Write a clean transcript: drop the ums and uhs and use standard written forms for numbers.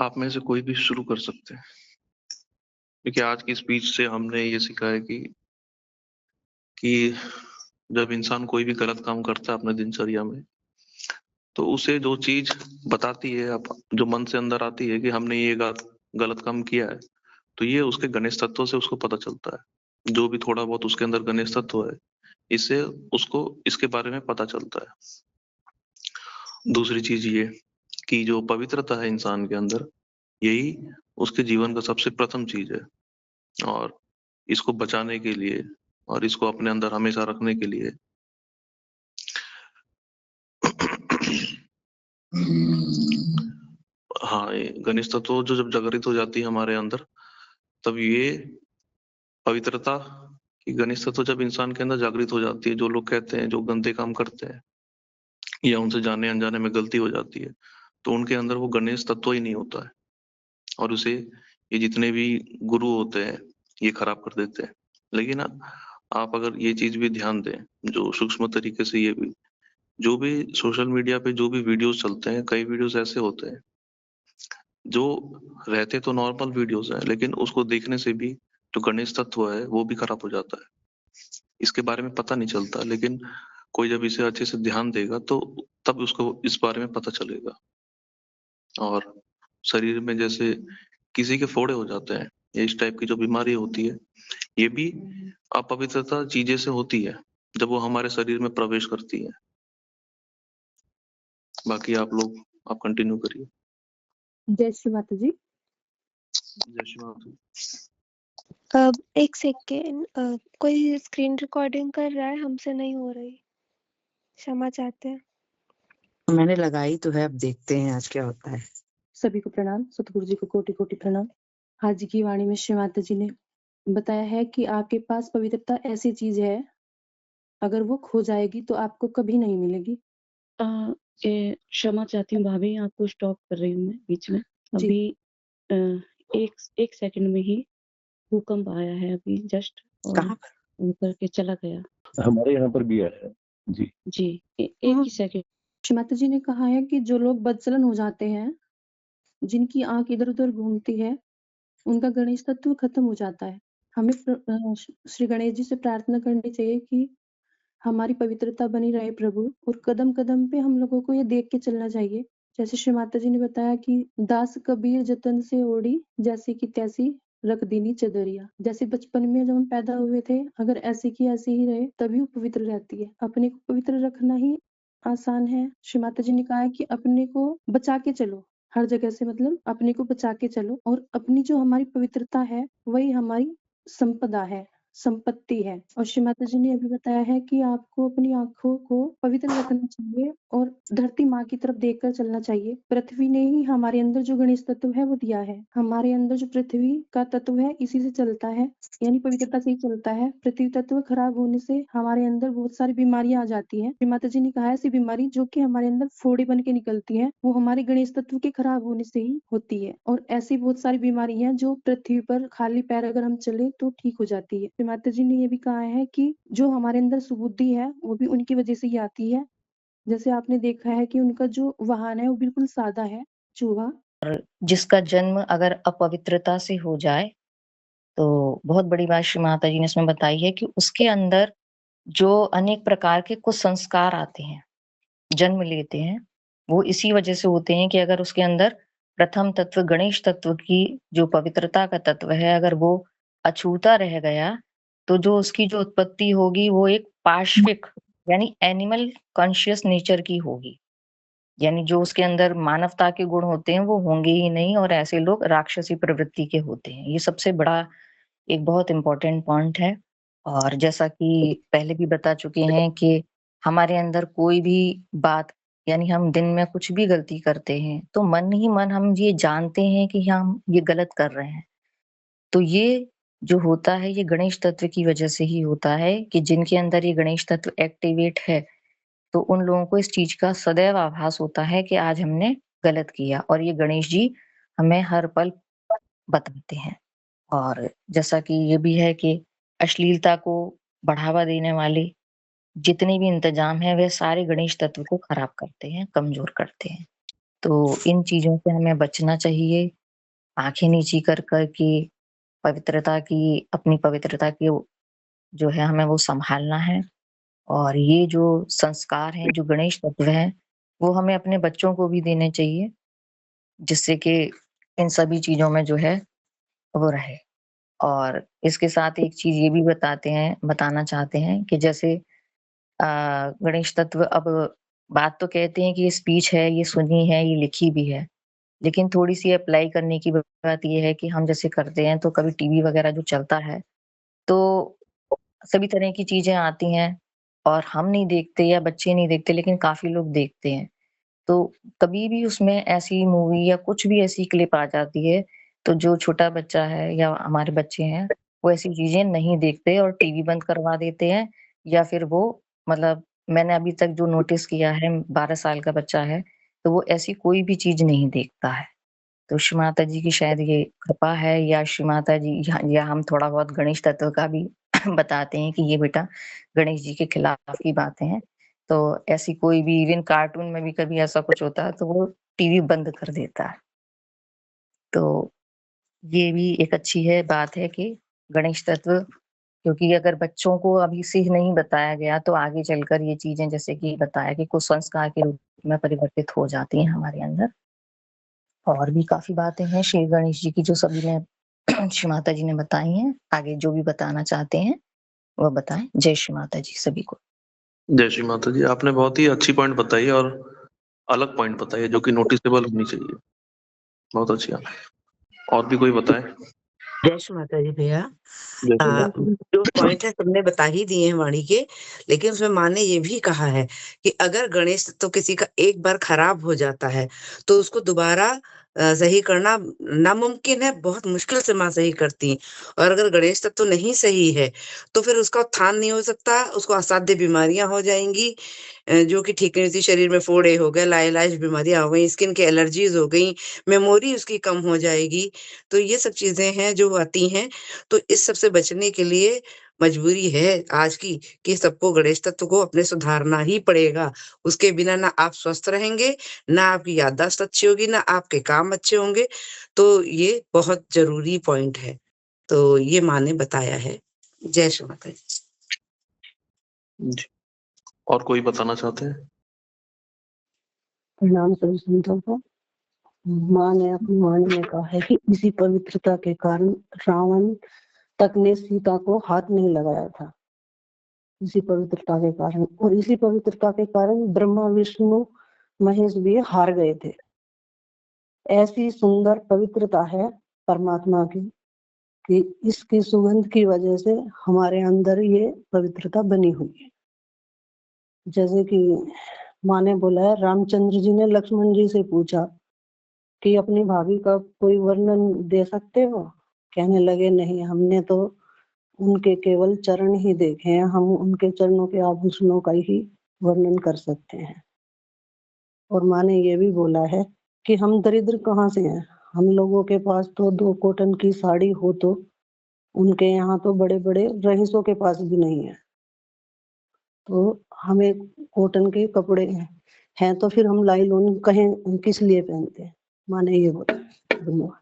आप में से कोई भी शुरू कर सकते हैं, क्योंकि आज की स्पीच से हमने ये सीखा है कि जब इंसान कोई भी गलत काम करता है अपने दिनचर्या में, तो उसे जो चीज बताती है, जो मन से अंदर आती है कि हमने ये गलत काम किया है, तो ये उसके गणेश तत्व से उसको पता चलता है। जो भी थोड़ा बहुत उसके अंदर गणेश तत्व है, इससे उसको इसके बारे में पता चलता है। दूसरी चीज ये कि जो पवित्रता है इंसान के अंदर, यही उसके जीवन का सबसे प्रथम चीज है। और इसको बचाने के लिए और इसको अपने अंदर हमेशा रखने के लिए हाँ, ये गणेश तत्व जो जब जागृत हो जाती है हमारे अंदर, तब ये पवित्रता की गणेश तत्व जब इंसान के अंदर जागृत हो जाती है, जो लोग कहते हैं जो गंदे काम करते हैं या उनसे जाने अनजाने में गलती हो जाती है, तो उनके अंदर वो गणेश तत्व ही नहीं होता है, और उसे ये जितने भी गुरु होते हैं ये खराब कर देते हैं। लेकिन आप अगर ये चीज भी ध्यान दें, जो सूक्ष्म तरीके से, ये भी जो भी सोशल मीडिया पे जो भी वीडियोस चलते हैं, कई वीडियोस ऐसे होते हैं जो रहते तो नॉर्मल वीडियोस हैं, लेकिन उसको देखने से भी जो गणेश तत्व है वो भी खराब हो जाता है। इसके बारे में पता नहीं चलता, लेकिन कोई जब इसे अच्छे से ध्यान देगा तो तब उसको इस बारे में पता चलेगा। और शरीर में जैसे किसी के फोड़े हो जाते हैं, या इस टाइप की जो बीमारी होती है, ये भी अपवित्रता चीजें से होती है जब वो हमारे शरीर में प्रवेश करती है। बाकी आप कंटिन्यू करिए। जय श्री माता जी। जय श्री माता। अब एक सेकेंड, कोई स्क्रीन रिकॉर्डिंग कर रहा है, हमसे नहीं हो रही, क्षमा चाहते हैं। मैंने लगाई तो है, अब देखते हैं आज क्या होता है। सभी को प्रणाम, सतगुरु जी को कोटि कोटि प्रणाम। आज की वाणी में श्री माता जी ने बताया है कि आपके पास पवित्रता ऐसी चीज है, अगर वो खो जाएगी तो आपको कभी नहीं मिलेगी। क्षमा चाहती हूँ भाभी, आपको स्टॉप कर रही हूँ मैं बीच में। जी। अभी एक सेकंड में ही भूकंप आया है अभी जस्ट, और कहाँ वो करके चला गया। हमारे यहाँ पर भी आया है जी। जी एक ही सेकंड। श्री माता जी ने कहा है कि जो लोग बदचलन हो जाते हैं, जिनकी आंख इधर उधर घूमती है, उनका गणेश तत्व खत्म हो जाता है। हमें श्री गणेश जी से प्रार्थना करनी चाहिए कि हमारी पवित्रता बनी रहे प्रभु, और कदम कदम पे हम लोगों को ये देख के चलना चाहिए। जैसे श्री माता जी ने बताया कि दास कबीर जतन से ओढ़ी, जैसी की तैसी रख दीनी चदरिया। जैसे बचपन में जब हम पैदा हुए थे, अगर ऐसे की ऐसे ही रहे तभी वो पवित्र रहती है। अपने को पवित्र रखना ही आसान है। श्री माता जी ने कहा है कि अपने को बचा के चलो, हर जगह से, मतलब अपने को बचा के चलो, और अपनी जो हमारी पवित्रता है वही हमारी संपदा है, संपत्ति है। और श्री माता जी ने अभी बताया है कि आपको अपनी आंखों को पवित्र रखना चाहिए और धरती माँ की तरफ देखकर चलना चाहिए। पृथ्वी ने ही हमारे अंदर जो गणेश तत्व है वो दिया है। हमारे अंदर जो पृथ्वी का तत्व है इसी से चलता है, यानी पवित्रता से ही चलता है। पृथ्वी तत्व खराब होने से हमारे अंदर बहुत सारी बीमारियां आ जाती हैं। श्री माता जी ने कहा है, ऐसी बीमारी जो कि हमारे अंदर फोड़े बन के निकलती है, वो हमारे गणेश तत्व के खराब होने से ही होती है। और ऐसी बहुत सारी बीमारी है जो पृथ्वी पर खाली पैर अगर हम चले तो ठीक हो जाती है। श्री माता जी ने ये भी कहा है कि जो हमारे अंदर सुबुद्धि है वो भी उनकी वजह से ही आती है। जैसे आपने देखा है कि उनका जो वाहन है वो बिल्कुल सादा है, चूहा। जिसका जन्म अगर अपवित्रता से हो जाए, तो बहुत बड़ी बात श्री माता जी ने इसमें बताई है कि उसके अंदर जो अनेक प्रकार के कुछ संस्कार आते हैं, जन्म लेते हैं, वो इसी वजह से होते हैं कि अगर उसके अंदर प्रथम तत्व गणेश तत्व की जो पवित्रता का तत्व है, अगर वो अछूता रह गया, तो जो उसकी जो उत्पत्ति होगी वो एक पार्श्विक यानी एनिमल कॉन्शियस नेचर की होगी। यानी जो उसके अंदर मानवता के गुण होते हैं वो होंगे ही नहीं, और ऐसे लोग राक्षसी प्रवृत्ति के होते हैं। ये सबसे बड़ा एक बहुत इम्पोर्टेंट पॉइंट है। और जैसा कि पहले भी बता चुके हैं कि हमारे अंदर कोई भी बात, यानी हम दिन में कुछ भी गलती करते हैं तो मन ही मन हम ये जानते हैं कि हम ये गलत कर रहे हैं। तो ये जो होता है ये गणेश तत्व की वजह से ही होता है कि जिनके अंदर ये गणेश तत्व एक्टिवेट है, तो उन लोगों को इस चीज का सदैव आभास होता है कि आज हमने गलत किया, और ये गणेश जी हमें हर पल बताते हैं। और जैसा कि ये भी है कि अश्लीलता को बढ़ावा देने वाले जितने भी इंतजाम हैं वे सारे गणेश तत्व को खराब करते हैं, कमजोर करते हैं। तो इन चीज़ों से हमें बचना चाहिए, आँखें नीची कर कर के अपनी पवित्रता की जो है हमें वो सँभालना है। और ये जो संस्कार हैं, जो गणेश तत्व हैं, वो हमें अपने बच्चों को भी देने चाहिए, जिससे कि इन सभी चीज़ों में जो है वो रहे। और इसके साथ एक चीज़ ये भी बताना चाहते हैं कि जैसे गणेश तत्व अब बात तो कहते हैं कि ये स्पीच है, ये सुनी है, ये लिखी भी है। लेकिन थोड़ी-सी अप्लाई करने की बात ये है कि हम जैसे करते हैं तो कभी टीवी वगैरह जो चलता है, तो सभी तरह की चीज़ें आती हैं और हम नहीं देखते या बच्चे नहीं देखते लेकिन काफ़ी लोग देखते हैं। तो कभी भी उसमें ऐसी मूवी या कुछ भी ऐसी क्लिप आ जाती है, तो जो छोटा बच्चा है या हमारे बच्चे हैं, वो ऐसी चीज़ें नहीं देखते और टीवी बंद करवा देते हैं या फिर वो मतलब मैंने अभी तक जो नोटिस किया है 12 साल का बच्चा है, तो वो ऐसी कोई भी चीज़ नहीं देखता है। तो श्री माता जी की शायद ये कृपा है या श्री माता जी या हम थोड़ा बहुत गणेश तत्व का भी बताते हैं कि ये बेटा गणेश जी के खिलाफ की बातें हैं। तो ऐसी कोई भी इवन कार्टून में भी कभी ऐसा कुछ होता है तो वो टीवी बंद कर देता है। तो ये भी एक अच्छी बात है कि गणेश तत्व क्योंकि अगर बच्चों को अभी से ही नहीं बताया गया तो आगे चलकर ये चीज़ें जैसे कि बताया कि कुसंस्कार के रूप में परिवर्तित हो जाती हैं हमारे अंदर। और भी काफ़ी बातें हैं श्री गणेश जी की जो सभी ने श्री माता जी ने बताई हैं। आगे जो भी बताना चाहते हैं, वो बताएँ। जय श्री माता जी सभी को। जय श्री माता जी। आपने बहुत ही अच्छी पॉइंट बताई है और अलग पॉइंट बताई है जो कि नोटिसेबल होनी चाहिए। बहुत अच्छी। और भी कोई बताए? जय श्री माता जी भैया। जय श्री माता जी। जो पॉइंट है सबने बता ही दिए हैं वाणी के, लेकिन उसमें माँ ने ये भी कहा है कि अगर गणेश तो किसी का एक बार खराब हो जाता है, तो उसको दोबारा सही करना नामुमकिन है, बहुत मुश्किल से माँ सही करती हैं। और अगर गणेश तत्व नहीं सही है, तो फिर उसका उत्थान नहीं हो सकता, उसको असाध्य बीमारियाँ हो जाएँगी जो कि ठीक नहीं होती, शरीर में फोड़े हो गए, लाइलाज बीमारियाँ हो गई, स्किन की एलर्जीज़ हो गई, मेमोरी उसकी कम हो जाएगी। तो ये सब चीज़ें हैं जो आती हैं, तो इस सब से बचने के लिए मजबूरी है आज की कि सबको गणेश तत्व को अपने सुधारना ही पड़ेगा। उसके बिना ना आप स्वस्थ रहेंगे, ना आपकी याददाश्त अच्छी होगी, ना आपके काम अच्छे होंगे। तो ये बहुत ज़रूरी पॉइंट है। तो ये माँ ने बताया है। जय श्री माता जी। जी। और कोई बताना चाहते हैं? प्रणाम सभी संतों को। माँ ने अपनी वाणी में कहा है कि इसी पवित्रता के कारण रावण तक ने सीता को हाथ नहीं लगाया था, इसी पवित्रता के कारण। और इसी पवित्रता के कारण ब्रह्मा विष्णु महेश भी हार गए थे। ऐसी सुंदर पवित्रता है परमात्मा की कि इसकी सुगंध की वजह से हमारे अंदर ये पवित्रता बनी हुई है। जैसे कि माँ ने बोला है, रामचंद्र जी ने लक्ष्मण जी से पूछा कि अपनी भाभी का कोई वर्णन दे सकते हो? कहने लगे नहीं, हमने तो उनके केवल चरण ही देखे हैं, हम उनके चरणों के आभूषणों का ही वर्णन कर सकते हैं। और माँ ने ये भी बोला है कि हम दरिद्र कहाँ से हैं, हम लोगों के पास तो 2 कॉटन की साड़ी हो तो उनके यहाँ तो बड़े बड़े रईसों के पास भी नहीं है। तो हमें कॉटन के कपड़े हैं तो फिर हम लाइलॉन कहें किस लिए पहनते हैं? माँ ने ये बोला। धन्यवाद।